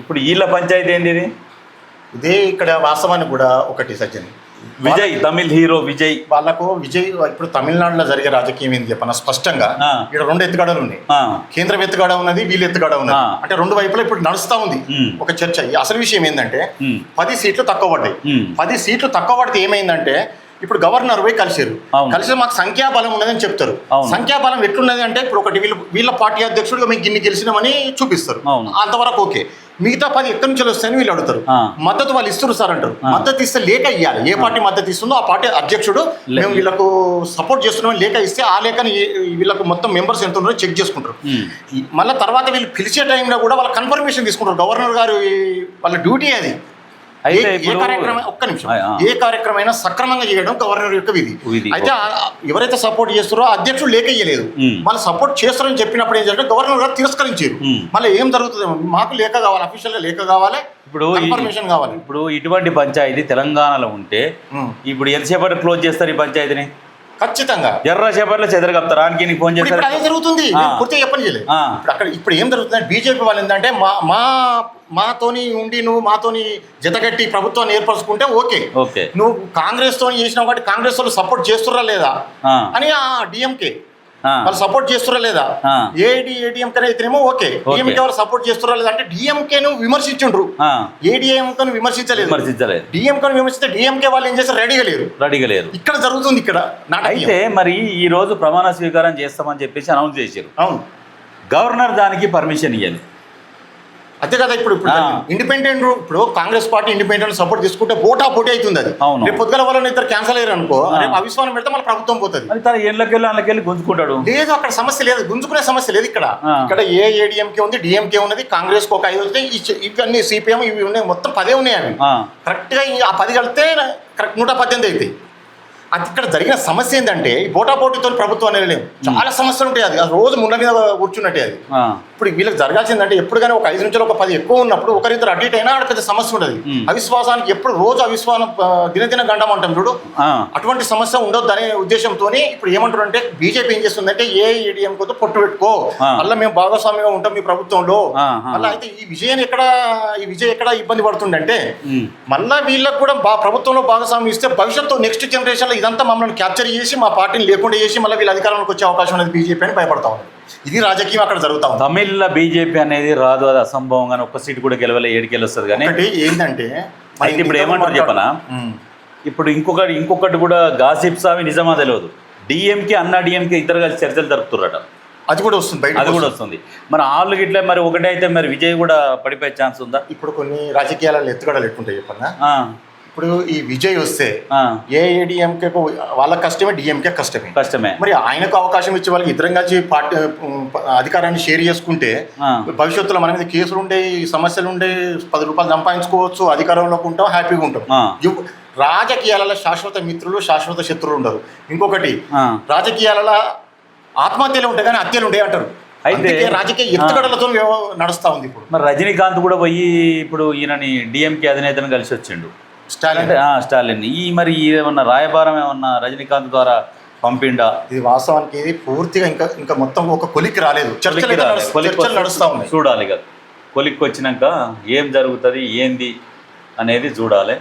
ఇప్పుడు వీళ్ళ పంచాయతీ ఏంది ఇది? ఇదే ఇక్కడ వాస్తవానికి కూడా ఒకటి సజ్జని విజయ్, తమిళ్ హీరో విజయ్, వాళ్ళకు విజయ్ ఇప్పుడు తమిళనాడులో జరిగే రాజకీయం ఏంది చెప్పన స్పష్టంగా ఇక్కడ రెండు ఎత్తుగడలు ఉన్నాయి. కేంద్రం ఎత్తుగడ ఉన్నది, వీళ్ళు ఎత్తుగడ ఉన్నది. అంటే రెండు వైపులా ఇప్పుడు నడుస్తా ఉంది ఒక చర్చ. అసలు విషయం ఏంటంటే 10 సీట్లు తక్కువ పడ్డాయి. 10 సీట్లు తక్కువ పడితే ఏమైందంటే ఇప్పుడు గవర్నర్ పోయి కలిసారు. మాకు సంఖ్యాబలం ఉన్నదని చెప్తారు. సంఖ్యాబలం ఎట్లున్నది అంటే ఇప్పుడు ఒకటి వీళ్ళ పార్టీ అధ్యక్షుడు మీకు గిన్ని గెలిచినామని చూపిస్తారు. అంతవరకు ఓకే. మిగతా 10 ఎక్కడి నుంచి వస్తాయని వీళ్ళు అడుగుతారు. మద్దతు వాళ్ళు ఇస్తున్నారు సార్ అంటారు. మద్దతు ఇస్తే లేఖ ఇవ్వాలి. ఏ పార్టీ మద్దతు ఇస్తుందో ఆ పార్టీ అధ్యక్షుడు మేము వీళ్ళకు సపోర్ట్ చేస్తున్నామని లేఖ ఇస్తే ఆ లేఖని వీళ్ళకు మొత్తం మెంబర్స్ ఎంత ఉన్నారో చెక్ చేసుకుంటారు. మళ్ళీ తర్వాత వీళ్ళు పిలిచే టైంలో కూడా వాళ్ళ కన్ఫర్మేషన్ తీసుకుంటారు. గవర్నర్ గారు వాళ్ళ డ్యూటీ అది. ఏ కార్యక్రమైనా సక్రమంగా చేయడం గవర్నర్ యొక్క విధి. అయితే ఎవరైతే సపోర్ట్ చేస్తారో అధ్యక్షుడు లేఖ ఇయ్యలేదు. మళ్ళీ సపోర్ట్ చేస్తారని చెప్పినప్పుడు ఏంటంటే గవర్నర్ గారు తిరస్కరించారు. మళ్ళీ ఏం జరుగుతుంది? మాకు లేఖ కావాలి, అఫీషియల్ గా లేఖ కావాలి, ఇప్పుడు ఇన్ఫర్మేషన్ కావాలి. ఇప్పుడు ఇటువంటి పంచాయతీ తెలంగాణలో ఉంటే ఇప్పుడు ఎంతసేపటి క్లోజ్ చేస్తారు ఈ పంచాయతీని? ఖచ్చితంగా ఎర్ర చేపట్లో చెదరగప్తారా అని ఫోన్ చేస్తారు. అదే జరుగుతుంది. పూర్తిగా చెప్పని చేయలేదు. ఇప్పుడు ఏం జరుగుతుంది? బీజేపీ వాళ్ళు ఏంటంటే మాతోని ఉండి నువ్వు మాతోని జతగట్టి ప్రభుత్వాన్ని ఏర్పరచుకుంటే ఓకే, నువ్వు కాంగ్రెస్ తోని చేసినావు కాబట్టి కాంగ్రెస్ వాళ్ళు సపోర్ట్ చేస్తురా లేదా అని ఆ డిఎంకే వాళ్ళు సపోర్ట్ చేస్తురా లేదా, ఏడిఎంకే అయితేనేమో ఓకే, డిఎంకే వాళ్ళు సపోర్ట్ చేస్తురా లేదా అంటే డిఎంకే ను విమర్శించుండ్రు, ఏడిఎంకే విమర్శించలేదు. డిఎంకే విమర్శిస్తే డిఎంకే వాళ్ళు ఏం చేస్తారు? రెడీగా లేరు. ఇక్కడ జరుగుతుంది ఇక్కడ. అయితే మరి ఈ రోజు ప్రమాణ స్వీకారం చేస్తామని చెప్పేసి అనౌన్స్ చేశారు. అవును, గవర్నర్ దానికి పర్మిషన్ ఇవ్వాలి. అంతే కదా. ఇప్పుడు ఇండిపెండెంట్ ఇప్పుడు కాంగ్రెస్ పార్టీ ఇండిపెండెంట్ సపోర్ట్ తీసుకుంటే పోటీ అవుతుంది. అది రేపు పొద్దుగల వాళ్ళని ఇద్దరు క్యాన్సల్ అయ్యారు అనుకో, రేపు అవిశ్వాసం పెడితే మళ్ళీ ప్రభుత్వం పోతుంది. ఏళ్ళకెళ్ళి గుంజుకుంటాడు. లేదు, అక్కడ సమస్య లేదు, గుంజుకునే సమస్య లేదు. ఇక్కడ ఏడిఎంకే ఉంది, డిఎంకే ఉన్నది, కాంగ్రెస్ కు ఒక 5 వస్తే ఇవన్నీ సిపిఎం ఇవి ఉన్నాయి, మొత్తం 10 ఉన్నాయి. అవి కరెక్ట్ గా ఆ 10 కలిస్తే కరెక్ట్ 118 అవుతాయి. అది ఇక్కడ జరిగిన సమస్య ఏంటంటే పోటాపోటీతో ప్రభుత్వం అనేది లేవు. చాలా సమస్యలు ఉంటాయి. అది రోజు ముండ మీద కూర్చున్నట్టే. అది ఇప్పుడు వీళ్ళకి జరగాల్సిందంటే ఎప్పుడు కానీ ఒక 5 నుంచి ఒక 10 ఎక్కువ ఉన్నప్పుడు ఒకరిద్దరు అడ్డీట్ అయినా అక్కడ పెద్ద సమస్య ఉండదు. అవిశ్వాసానికి ఎప్పుడు రోజు అవిశ్వాసం దినదిన గండం అంటాం చూడు, అటువంటి సమస్య ఉండొద్దు అనే ఉద్దేశంతో ఇప్పుడు ఏమంటారు అంటే బీజేపీ ఏం చేస్తుందంటే ఏఐఏడిఎం కొద్ది పొట్టు పెట్టుకో, మళ్ళీ మేము భాగస్వామ్యంగా ఉంటాం మీ ప్రభుత్వంలో. మళ్ళీ అయితే ఈ విజయ్ ఎక్కడ ఇబ్బంది పడుతుందంటే మళ్ళీ వీళ్ళకి కూడా ప్రభుత్వంలో భాగస్వామ్యం ఇస్తే భవిష్యత్తు నెక్స్ట్ జనరేషన్ ఇదంతా మమ్మల్ని క్యాప్చర్ చేసి మా పార్టీని లేకుండా చేసి మళ్ళీ వీళ్ళు అధికారంలోకి వచ్చే అవకాశం అనేది బీజేపీ అని భయపడతా ఉంది. ఇది రాజకీయం అక్కడ జరుగుతా ఉంది. తమిళ్లో బీజేపీ అనేది రాదు, అది అసంభవం. కానీ ఒక్క సీటు కూడా గెలవలే, 7కి వస్తుంది. కానీ ఏంటంటే ఇప్పుడు ఏమంటారు చెప్పనా, ఇప్పుడు ఇంకొకటి కూడా గాసిప్ సావి నిజమా తెలియదు. డిఎంకే అన్నా డిఎంకే ఇద్దరు కలిసి చర్చలు జరుపుతున్నారట. అది కూడా వస్తుంది. మరి వాళ్ళు గిట్లా మరి ఒకటే అయితే మరి విజయ్ కూడా పడిపోయే ఛాన్స్ ఉందా? ఇప్పుడు కొన్ని రాజకీయాలలో ఎత్తుగడలు ఎట్టుంటాయి చెప్పన్నా. ఇప్పుడు ఈ విజయ్ వస్తే ఏఐఏడిఎంకే వాళ్ళ కష్టమే, డిఎంకే కష్టమే. మరి ఆయనకు అవకాశం ఇచ్చి వాళ్ళకి ఇద్దరం కలిసి పార్టీ అధికారాన్ని షేర్ చేసుకుంటే భవిష్యత్తులో మన మీద కేసులు ఉండే, సమస్యలు ఉండే, 10 రూపాయలు సంపాదించుకోవచ్చు, అధికారంలోకి ఉంటాం, హ్యాపీగా ఉంటాం. రాజకీయాలలో శాశ్వత మిత్రులు, శాశ్వత శత్రువులు ఉండరు. ఇంకొకటి రాజకీయాలలో ఆత్మహత్యలు ఉంటాయి కానీ హత్యలు ఉంటాయి అంటారు. అయితే రాజకీయ ఎత్తుగడలతో నడుస్తా ఉంది. ఇప్పుడు మరి రజనీకాంత్ కూడా పోయి ఇప్పుడు ఈయనని డిఎంకే అధినేతను కలిసి వచ్చిండు, స్టాలిన్. మరి ఏమన్నా రాయబారం ఏమన్నా రజనీకాంత్ ద్వారా పంపిండా? ఇది వాస్తవానికి ఇది పూర్తిగా ఇంకా మొత్తం ఒక కొలిక్కి రాలేదు. చర్చలు నడుస్తా ఉన్నాయి. చూడాలి కదా, కొలిక్కి వచ్చినాక ఏం జరుగుతుంది ఏంది అనేది చూడాలి.